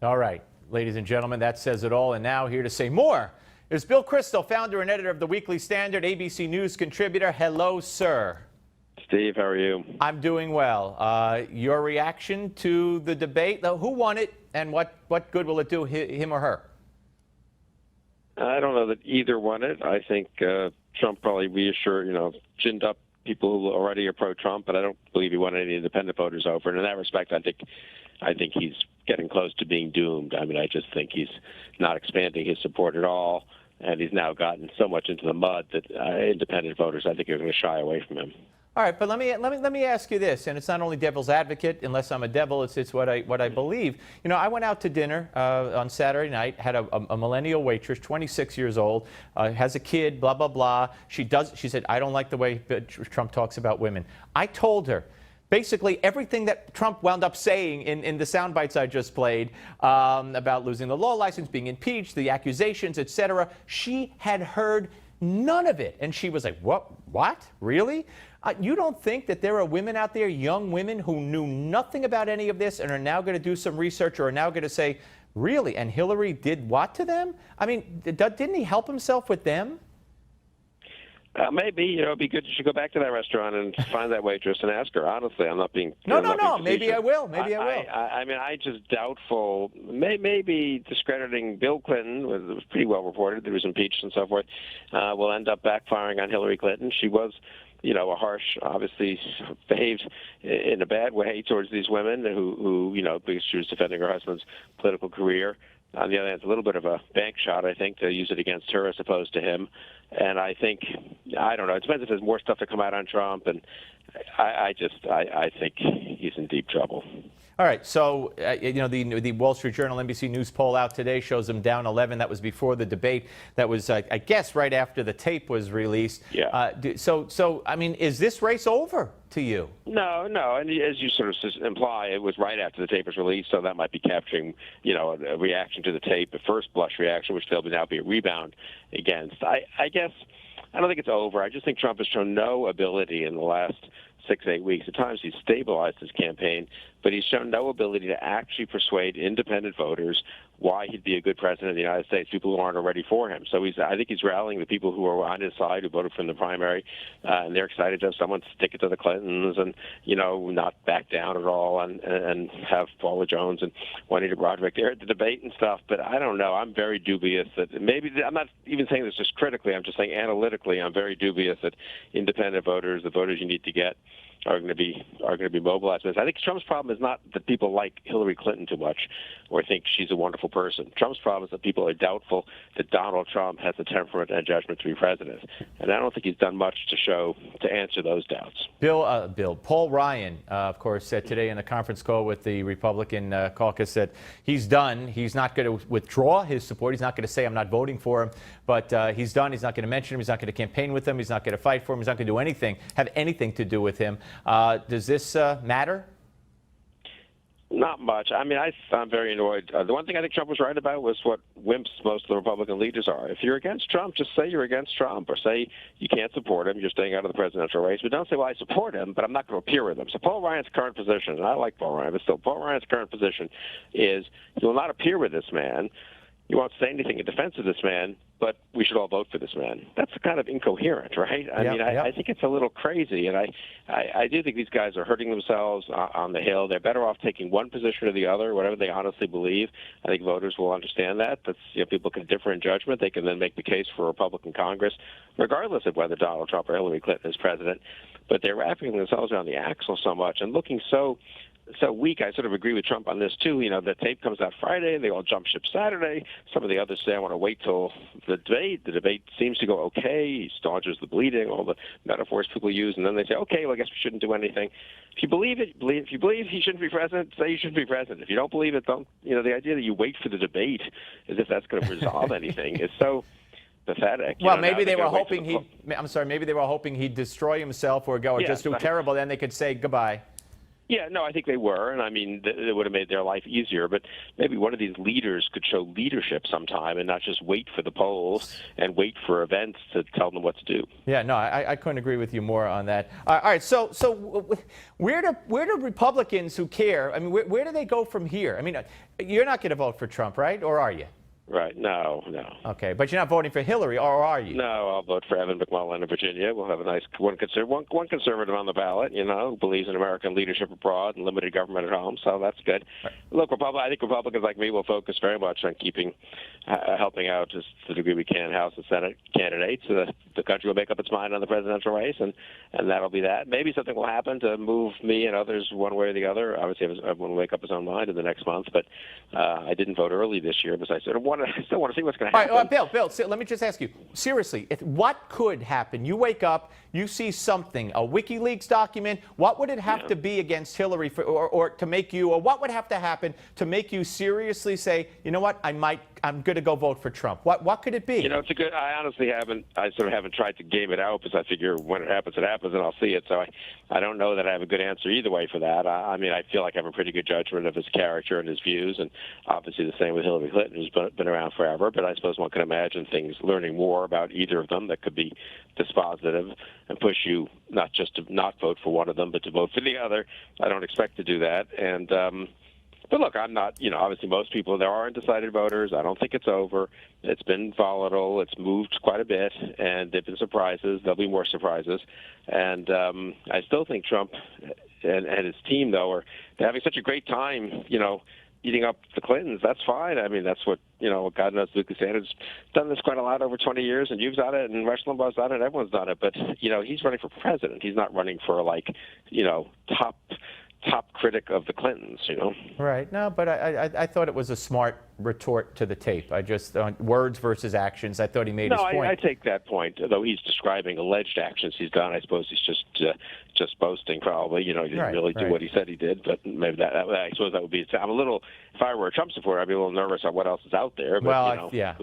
All right, ladies and gentlemen, that says it all. And now here to say more is Bill Kristol, founder and editor of the Weekly Standard, ABC News contributor. Hello, sir. Steve, how are you? I'm doing well. Your reaction to the debate, who won it and what good will it do, him or her? I don't know that either won it. I think Trump probably ginned up people who already are pro-Trump, but I don't believe he won any independent voters over. And in that respect, I think he's getting close to being doomed. I mean, I just think he's not expanding his support at all, and he's now gotten so much into the mud that independent voters, I think, are going to shy away from him. All right, but let me ask you this, and it's not only devil's advocate, unless I'm a devil, it's what I believe. You know, I went out to dinner on Saturday night, had a millennial waitress, 26 years old, has a kid, blah, blah, blah. She said, I don't like the way Trump talks about women. I told her, basically everything that Trump wound up saying in the sound bites I just played about losing the law license, being impeached, the accusations, etc., she had heard none of it. And she was like, what? Really? You don't think that there are women out there, young women, who knew nothing about any of this and are now going to do some research or are now going to say, really? And Hillary did what to them? I mean, didn't he help himself with them? Maybe, it'd be good. You should go back to that restaurant and find that waitress and ask her. Honestly, I'm not being. No. Maybe I will. Maybe I will. I mean, I just doubtful. Maybe discrediting Bill Clinton was pretty well reported. There was impeached and so forth. Will end up backfiring on Hillary Clinton. She was, a harsh, obviously behaved in a bad way towards these women who because she was defending her husband's political career. On the other hand, it's a little bit of a bank shot, I think, to use it against her as opposed to him. And I think, I don't know, it depends if there's more stuff to come out on Trump. And I think he's in deep trouble. All right, so, the Wall Street Journal NBC News poll out today shows him down 11. That was before the debate. That was, I guess, right after the tape was released. Yeah. So, I mean, is this race over to you? No. And as you sort of imply, it was right after the tape was released, so that might be capturing, a reaction to the tape, a first blush reaction, which there'll now be a rebound against. I guess I don't think it's over. I just think Trump has shown no ability in the last 6-8 weeks. At times he's stabilized his campaign, but he's shown no ability to actually persuade independent voters why he'd be a good president of the United States, people who aren't already for him. So I think he's rallying the people who are on his side, who voted for him in the primary, and they're excited to have someone stick it to the Clintons and, not back down at all and have Paula Jones and Juanita Broaddrick there at the debate and stuff. But I don't know. I'm very dubious that maybe, I'm not even saying this just critically, I'm just saying analytically, I'm very dubious that independent voters, the voters you need to get, are going to be mobilized. I think Trump's problem is not that people like Hillary Clinton too much or think she's a wonderful person. Trump's problem is that people are doubtful that Donald Trump has the temperament and judgment to be president. And I don't think he's done much to answer those doubts. Paul Ryan, of course, said today in a conference call with the Republican caucus that he's done. He's not going to withdraw his support. He's not going to say, I'm not voting for him. But he's done. He's not going to mention him. He's not going to campaign with him. He's not going to fight for him. He's not going to do anything, have anything to do with him. Does this matter? Not much. I mean, I'm very annoyed. The one thing I think Trump was right about was what wimps most of the Republican leaders are. If you're against Trump, just say you're against Trump, or say you can't support him, you're staying out of the presidential race. But don't say, well, I support him, but I'm not going to appear with him. So Paul Ryan's current position, and I like Paul Ryan, but still, Paul Ryan's current position is he will not appear with this man. You won't say anything in defense of this man, but we should all vote for this man. That's kind of incoherent, right? I think it's a little crazy, and I do think these guys are hurting themselves on the Hill. They're better off taking one position or the other, whatever they honestly believe. I think voters will understand that. People can differ in judgment. They can then make the case for a Republican Congress, regardless of whether Donald Trump or Hillary Clinton is president. But they're wrapping themselves around the axle so much and looking so weak. I sort of agree with Trump on this, too. The tape comes out Friday. They all jump ship Saturday. Some of the others say, I want to wait till the debate. The debate seems to go okay. He staunches the bleeding, all the metaphors people use. And then they say, okay, well, I guess we shouldn't do anything. If you believe it, if you believe he shouldn't be president, say he shouldn't be president. If you don't believe it, don't. The idea that you wait for the debate as if that's going to resolve anything is so pathetic. Well, maybe they were hoping maybe they were hoping he'd destroy himself or just do terrible. Then they could say goodbye. Yeah, no, I think they were, and I mean, it would have made their life easier. But maybe one of these leaders could show leadership sometime, and not just wait for the polls and wait for events to tell them what to do. Yeah, no, I couldn't agree with you more on that. All right, so where do Republicans who care? I mean, where do they go from here? I mean, you're not going to vote for Trump, right? Or are you? Right? No. Okay, but you're not voting for Hillary, or are you? No, I'll vote for Evan McMullin in Virginia. We'll have a nice one conservative on the ballot, who believes in American leadership abroad and limited government at home. So that's good. Right. Look, I think Republicans like me will focus very much on helping out to the degree we can House and Senate candidates. The country will make up its mind on the presidential race, and that'll be that. Maybe something will happen to move me and others one way or the other. Obviously, everyone will make up his own mind in the next month. But I didn't vote early this year because I still want to see what's going to happen. All right, Bill, let me just ask you seriously: what could happen? You wake up, you see something, a WikiLeaks document. What would it have to be against Hillary or to make you, or what would have to happen to make you seriously say, you know what, I'm going to go vote for Trump? What could it be? It's a good. I honestly haven't tried to game it out because I figure when it happens, and I'll see it. So I don't know that I have a good answer either way for that. I mean, I feel like I have a pretty good judgment of his character and his views, and obviously the same with Hillary Clinton, who's been around forever. But I suppose one can imagine learning more about either of them that could be dispositive and push you not just to not vote for one of them, but to vote for the other. I don't expect to do that. And but look, I'm not, obviously most people, there are undecided voters. I don't think it's over. It's been volatile. It's moved quite a bit, and there have been surprises. There'll be more surprises. And I still think Trump and his team, though, they're having such a great time, eating up the Clintons. That's fine. I mean, that's what, God knows Lucas Sanders done this quite a lot over 20 years, and you've done it, and Rush Limbaugh's done it, everyone's done it. But, he's running for president. He's not running for, top critic of the Clintons, Right. No, but I thought it was a smart retort to the tape. I just, words versus actions, I thought he made his point. I take that point, though he's describing alleged actions he's done. I suppose he's just boasting, probably. He didn't really do what he said he did, but maybe I suppose that would be, I'm a little, if I were a Trump supporter, I'd be a little nervous on what else is out there. But, well, yeah,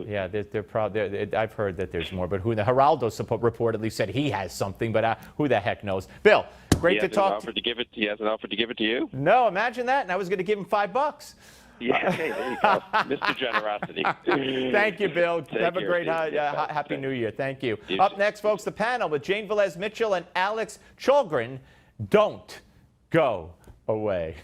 I've heard that there's more, but the Geraldo reportedly said he has something, but who the heck knows? Bill, great to talk. He hasn't offered to give it to you? No, imagine that, and I was going to give him $5. Yeah, hey, there you go. Mr. Generosity. Thank you, Bill. Have a great Happy New Year. Thank you. Up next, folks, the panel with Jane Velez-Mitchell and Alex Cholgrin. Don't go away.